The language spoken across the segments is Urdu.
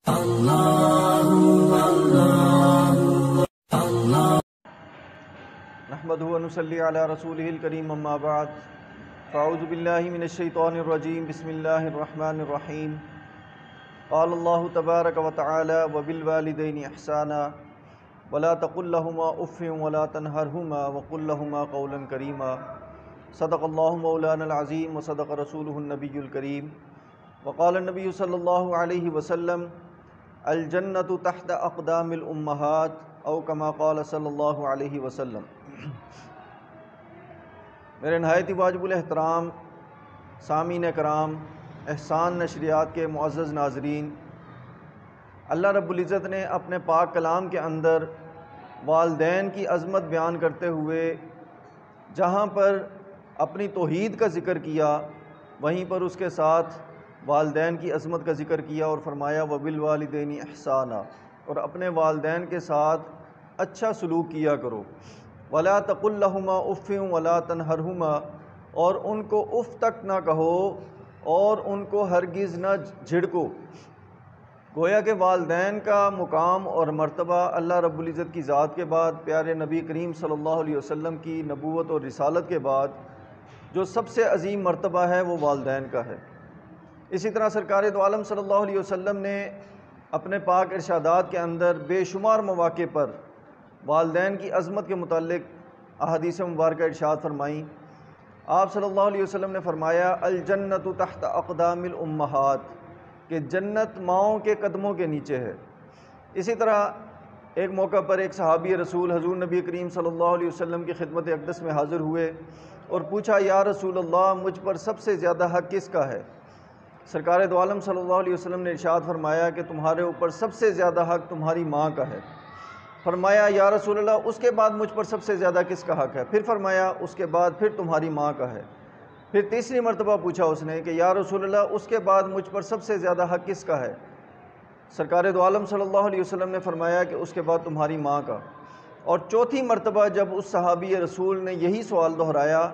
نحمده ونصلي على رسوله الكريم اما بعد فاعوذ بالله من الشيطان الرجيم بسم الله الرحمن الرحيم قال الله تبارك وتعالى وبالوالدين احسانا ولا تقل لهما اف ولا تنهرهما وقل لهما قولا كريما صدق الله مولانا العظيم وصدق رسوله النبي الكريم وقال النبي صلى الله عليه وسلم الجنة تحت اقدام الامهات او كما قال صلی اللہ علیہ وسلم۔ میرے نہایت ہی واجب الاحترام سامعین کرام، احسان نشریات کے معزز ناظرین، اللہ رب العزت نے اپنے پاک کلام کے اندر والدین کی عظمت بیان کرتے ہوئے جہاں پر اپنی توحید کا ذکر کیا، وہیں پر اس کے ساتھ والدین کی عظمت کا ذکر کیا اور فرمایا وبالوالدین احسانا، اور اپنے والدین کے ساتھ اچھا سلوک کیا کرو۔ ولا تقل لہما اف ولا تنہرہما، اور ان کو اف تک نہ کہو اور ان کو ہرگز نہ جھڑکو۔ گویا کہ والدین کا مقام اور مرتبہ اللہ رب العزت کی ذات کے بعد، پیارے نبی کریم صلی اللہ علیہ وسلم کی نبوت اور رسالت کے بعد جو سب سے عظیم مرتبہ ہے وہ والدین کا ہے۔ اسی طرح سرکار دو عالم صلی اللہ علیہ وسلم نے اپنے پاک ارشادات کے اندر بے شمار مواقع پر والدین کی عظمت کے متعلق احادیث مبارکہ ارشاد فرمائیں۔ آپ صلی اللہ علیہ وسلم نے فرمایا الجنت تحت اقدام الامہات، کہ جنت ماؤں کے قدموں کے نیچے ہے۔ اسی طرح ایک موقع پر ایک صحابی رسول حضور نبی کریم صلی اللہ علیہ وسلم کی خدمت اقدس میں حاضر ہوئے اور پوچھا یا رسول اللہ مجھ پر سب سے زیادہ حق کس کا ہے؟ سرکار دو عالم صلی اللہ علیہ وسلم نے ارشاد فرمایا کہ تمہارے اوپر سب سے زیادہ حق تمہاری ماں کا ہے۔ فرمایا یا رسول اللہ اس کے بعد مجھ پر سب سے زیادہ کس کا حق ہے؟ پھر فرمایا اس کے بعد پھر تمہاری ماں کا ہے۔ پھر تیسری مرتبہ پوچھا اس نے کہ یا رسول اللہ اس کے بعد مجھ پر سب سے زیادہ حق کس کا ہے؟ سرکار دو عالم صلی اللہ علیہ وسلم نے فرمایا کہ اس کے بعد تمہاری ماں کا۔ اور چوتھی مرتبہ جب اس صحابی رسول نے یہی سوال دہرایا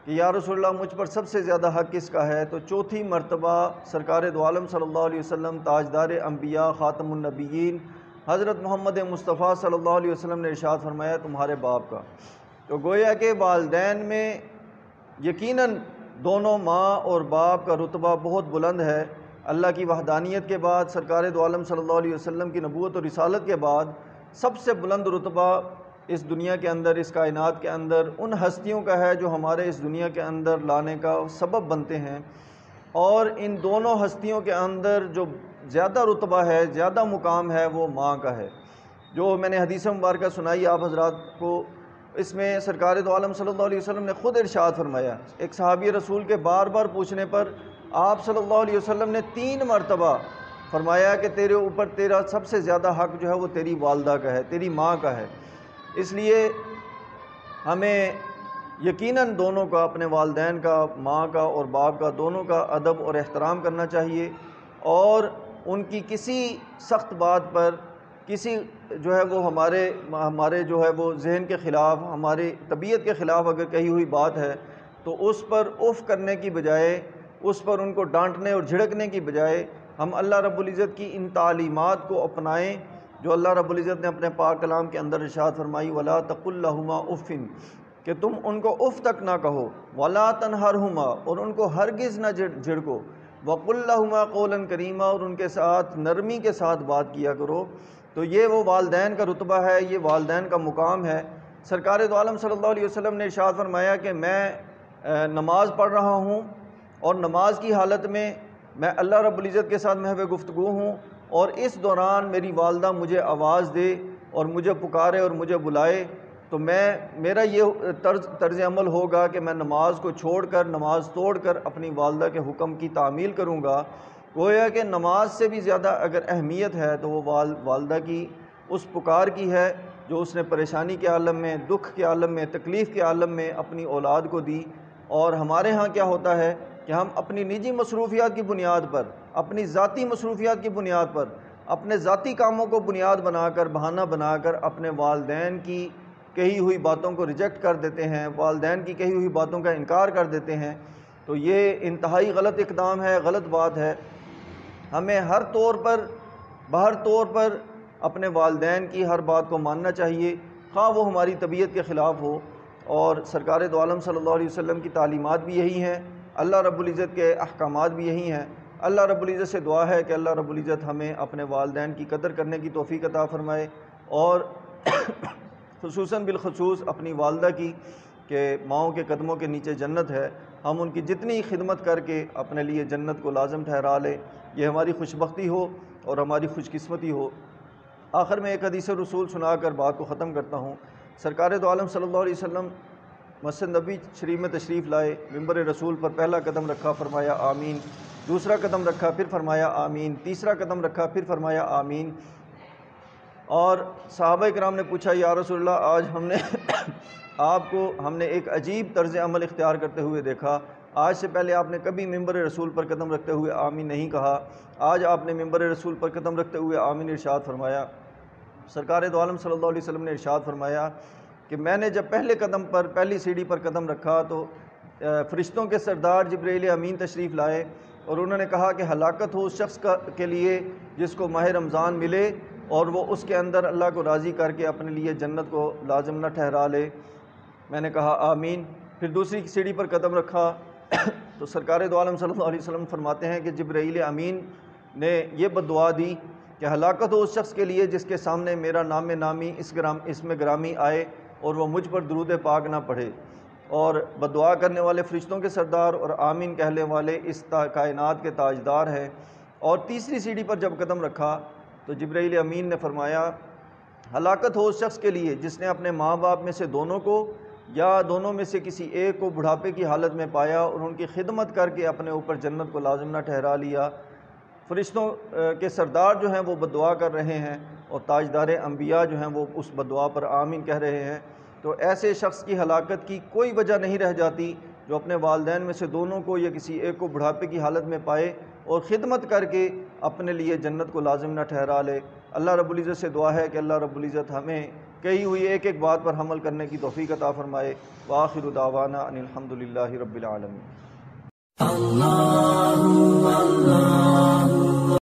کہ یا رسول اللہ مجھ پر سب سے زیادہ حق کس کا ہے، تو چوتھی مرتبہ سرکار دو عالم صلی اللہ علیہ وسلم تاجدار انبیاء خاتم النبیین حضرت محمد مصطفیٰ صلی اللہ علیہ وسلم نے ارشاد فرمایا تمہارے باپ کا۔ تو گویا کہ والدین میں یقیناً دونوں ماں اور باپ کا رتبہ بہت بلند ہے۔ اللہ کی وحدانیت کے بعد، سرکار دو عالم صلی اللہ علیہ وسلم کی نبوت اور رسالت کے بعد سب سے بلند رتبہ اس دنیا کے اندر، اس کائنات کے اندر ان ہستیوں کا ہے جو ہمارے اس دنیا کے اندر لانے کا سبب بنتے ہیں، اور ان دونوں ہستیوں کے اندر جو زیادہ رتبہ ہے، زیادہ مقام ہے، وہ ماں کا ہے۔ جو میں نے حدیث مبارکہ سنائی آپ حضرات کو، اس میں سرکار دو عالم صلی اللہ علیہ وسلم نے خود ارشاد فرمایا، ایک صحابی رسول کے بار بار پوچھنے پر آپ صلی اللہ علیہ وسلم نے 3 مرتبہ فرمایا کہ تیرے اوپر تیرا سب سے زیادہ حق جو ہے وہ تیری والدہ کا ہے، تیری ماں کا ہے۔ اس لیے ہمیں یقیناً دونوں کا، اپنے والدین کا، ماں کا اور باپ کا، دونوں کا ادب اور احترام کرنا چاہیے، اور ان کی کسی سخت بات پر، کسی جو ہے وہ ہمارے جو ہے وہ ذہن کے خلاف، ہماری طبیعت کے خلاف اگر کہی ہوئی بات ہے تو اس پر اف کرنے کی بجائے، اس پر ان کو ڈانٹنے اور جھڑکنے کی بجائے ہم اللہ رب العزت کی ان تعلیمات کو اپنائیں جو اللہ رب العزت نے اپنے پاک کلام کے اندر ارشاد فرمائی ولا تقل لہما اف، کہ تم ان کو اف تک نہ کہو، ولا تنہرہما، اور ان کو ہرگز نہ جھڑکو، وقل لہما قولا کریما، اور ان کے ساتھ نرمی کے ساتھ بات کیا کرو۔ تو یہ وہ والدین کا رتبہ ہے، یہ والدین کا مقام ہے۔ سرکار دو عالم صلی اللہ علیہ وسلم نے ارشاد فرمایا کہ میں نماز پڑھ رہا ہوں اور نماز کی حالت میں میں اللہ رب العزت کے ساتھ محو گفتگو ہوں، اور اس دوران میری والدہ مجھے آواز دے اور مجھے پکارے اور مجھے بلائے، تو میرا یہ طرز عمل ہوگا کہ میں نماز کو چھوڑ کر، نماز توڑ کر اپنی والدہ کے حکم کی تعمیل کروں گا۔ گویا کہ نماز سے بھی زیادہ اگر اہمیت ہے تو وہ والدہ کی اس پکار کی ہے جو اس نے پریشانی کے عالم میں، دکھ کے عالم میں، تکلیف کے عالم میں اپنی اولاد کو دی۔ اور ہمارے ہاں کیا ہوتا ہے کہ ہم اپنی نجی مصروفیات کی بنیاد پر، اپنی ذاتی مصروفیات کی بنیاد پر، اپنے ذاتی کاموں کو بنیاد بنا کر، بہانہ بنا کر اپنے والدین کی کہی ہوئی باتوں کو ریجیکٹ کر دیتے ہیں، والدین کی کہی ہوئی باتوں کا انکار کر دیتے ہیں۔ تو یہ انتہائی غلط اقدام ہے، غلط بات ہے۔ ہمیں ہر طور پر بہر طور پر اپنے والدین کی ہر بات کو ماننا چاہیے، خواہ وہ ہماری طبیعت کے خلاف ہو، اور سرکار دو عالم صلی اللہ علیہ وسلم کی تعلیمات بھی یہی ہیں، اللہ رب العزت کے احکامات بھی یہی ہیں۔ اللہ رب العزت سے دعا ہے کہ اللہ رب العزت ہمیں اپنے والدین کی قدر کرنے کی توفیق عطا فرمائے، اور خصوصاً بالخصوص اپنی والدہ کی، کہ ماؤں کے قدموں کے نیچے جنت ہے، ہم ان کی جتنی خدمت کر کے اپنے لیے جنت کو لازم ٹھہرا لیں، یہ ہماری خوش بختی ہو اور ہماری خوش قسمتی ہو۔ آخر میں ایک حدیث رسول سنا کر بات کو ختم کرتا ہوں۔ سرکار دو عالم صلی اللہ علیہ وسلم مسجد نبی شریف میں تشریف لائے، ممبر رسول پر پہلا قدم رکھا، فرمایا آمین، دوسرا قدم رکھا، پھر فرمایا آمین، تیسرا قدم رکھا، پھر فرمایا آمین۔ اور صحابہ کرام نے پوچھا یا رسول اللہ، آج ہم نے ایک عجیب طرز عمل اختیار کرتے ہوئے دیکھا، آج سے پہلے آپ نے کبھی ممبر رسول پر قدم رکھتے ہوئے آمین نہیں کہا، آج آپ نے ممبر رسول پر قدم رکھتے ہوئے آمین ارشاد فرمایا۔ سرکار دو عالم صلی اللہ علیہ وسلم نے ارشاد فرمایا کہ میں نے جب پہلے قدم پر، پہلی سیڑھی پر قدم رکھا تو فرشتوں کے سردار جبرائیل امین تشریف لائے، اور انہوں نے کہا کہ ہلاکت ہو اس شخص کے لیے جس کو ماہ رمضان ملے اور وہ اس کے اندر اللہ کو راضی کر کے اپنے لیے جنت کو لازم نہ ٹھہرا لے۔ میں نے کہا آمین، پھر دوسری سیڑھی پر قدم رکھا تو سرکار دو عالم صلی اللہ علیہ وسلم فرماتے ہیں کہ جبرائیل امین نے یہ بددعا دی کہ ہلاکت ہو اس شخص کے لیے جس کے سامنے میرا نام نامی اس میں گرامی آئے اور وہ مجھ پر درود پاک نہ پڑھے۔ اور بددعا کرنے والے فرشتوں کے سردار اور آمین کہنے والے اس کائنات کے تاجدار ہیں۔ اور تیسری سیڑھی پر جب قدم رکھا تو جبرائیل امین نے فرمایا ہلاکت ہو اس شخص کے لیے جس نے اپنے ماں باپ میں سے دونوں کو یا دونوں میں سے کسی ایک کو بڑھاپے کی حالت میں پایا اور ان کی خدمت کر کے اپنے اوپر جنت کو لازم نہ ٹھہرا لیا۔ فرشتوں کے سردار جو ہیں وہ بددعا کر رہے ہیں، اور تاجدار انبیاء جو ہیں وہ اس بددعا پر آمین کہہ رہے ہیں۔ تو ایسے شخص کی ہلاکت کی کوئی وجہ نہیں رہ جاتی جو اپنے والدین میں سے دونوں کو یا کسی ایک کو بڑھاپے کی حالت میں پائے اور خدمت کر کے اپنے لیے جنت کو لازم نہ ٹھہرا لے۔ اللہ رب العزت سے دعا ہے کہ اللہ رب العزت ہمیں کہی ہوئی ایک ایک بات پر عمل کرنے کی توفیق عطا فرمائے۔ وآخر دعوانا ان الحمدللہ رب العالمین۔